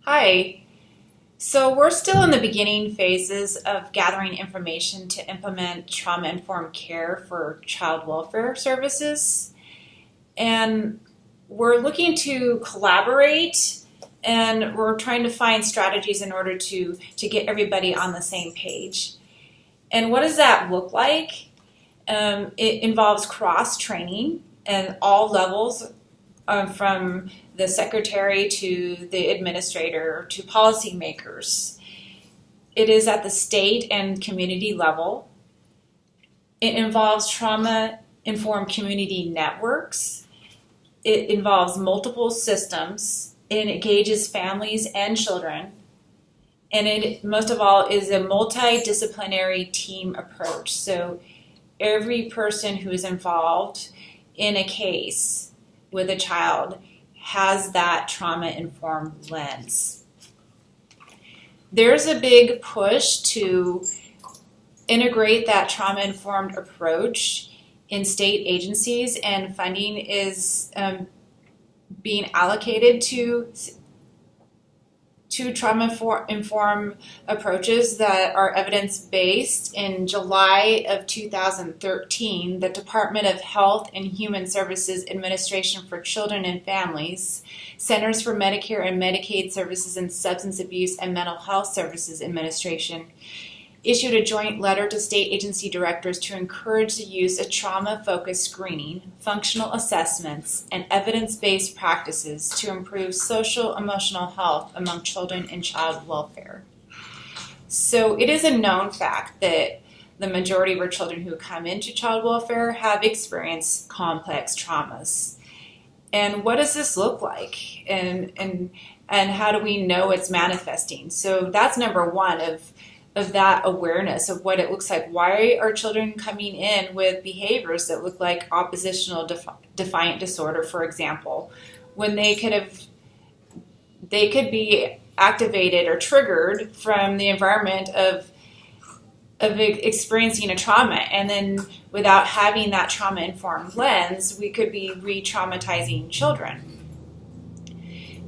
Hi. So we're still in the beginning phases of gathering information to implement trauma-informed care for child welfare services. And we're looking to collaborate and we're trying to find strategies in order to get everybody on the same page. And what does that look like? It involves cross-training at all levels, from the secretary to the administrator to policymakers. It is at the state and community level. It involves trauma-informed community networks. It involves multiple systems. It engages families and children. And it, most of all, is a multidisciplinary team approach. So every person who is involved in a case with a child has that trauma-informed lens. There's a big push to integrate that trauma-informed approach in state agencies, and funding is being allocated to trauma-informed approaches that are evidence-based. In July of 2013, the Department of Health and Human Services Administration for Children and Families, Centers for Medicare and Medicaid Services and Substance Abuse and Mental Health Services Administration issued a joint letter to state agency directors to encourage the use of trauma-focused screening, functional assessments, and evidence-based practices to improve social emotional health among children in child welfare. So it is a known fact that the majority of our children who come into child welfare have experienced complex traumas. And what does this look like? And how do we know it's manifesting? So that's number one of that awareness of what it looks like. Why are children coming in with behaviors that look like oppositional defiant disorder, for example, when they could be activated or triggered from the environment of experiencing a trauma, and then without having that trauma-informed lens, we could be re-traumatizing children.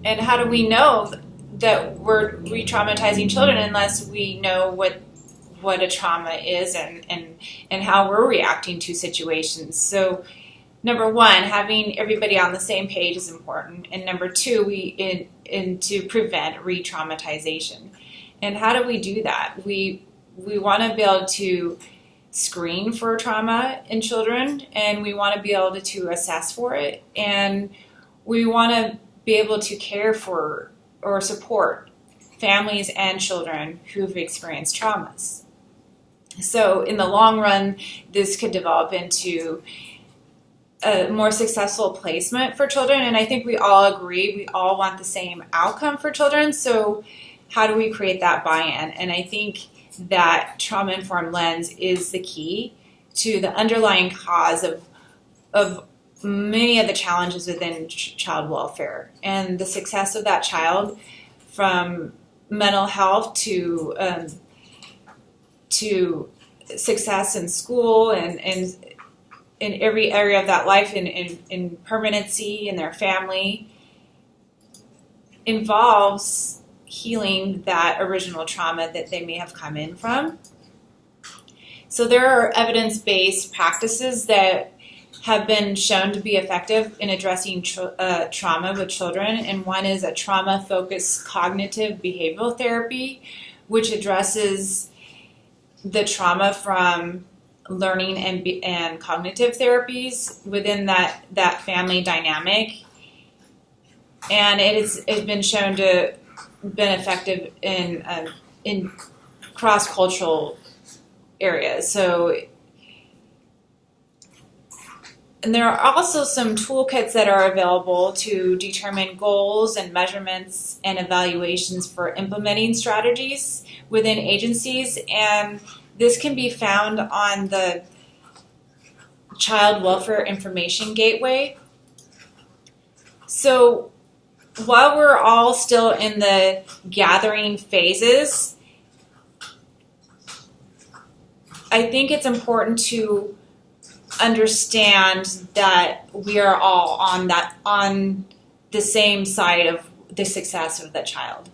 And how do we know that we're re-traumatizing children unless we know what a trauma is and how we're reacting to situations? So number one, having everybody on the same page is important. And number two, to prevent re-traumatization. And how do we do that? We want to be able to screen for trauma in children, and we want to be able to assess for it, and we want to be able to care for or support families and children who've experienced traumas. So in the long run, this could develop into a more successful placement for children, and I think we all agree, we all want the same outcome for children, so how do we create that buy-in? And I think that trauma-informed lens is the key to the underlying cause of many of the challenges within child welfare, and the success of that child, from mental health to success in school and in every area of that life, in permanency in their family, involves healing that original trauma that they may have come in from. So there are evidence-based practices that have been shown to be effective in addressing trauma with children, and one is a trauma-focused cognitive behavioral therapy, which addresses the trauma from learning and cognitive therapies within that family dynamic, and it's been shown to been effective in cross-cultural areas. So. And there are also some toolkits that are available to determine goals and measurements and evaluations for implementing strategies within agencies, and this can be found on the Child Welfare Information Gateway. So while we're all still in the gathering phases, I think it's important to understand that we are all on the same side of the success of the child.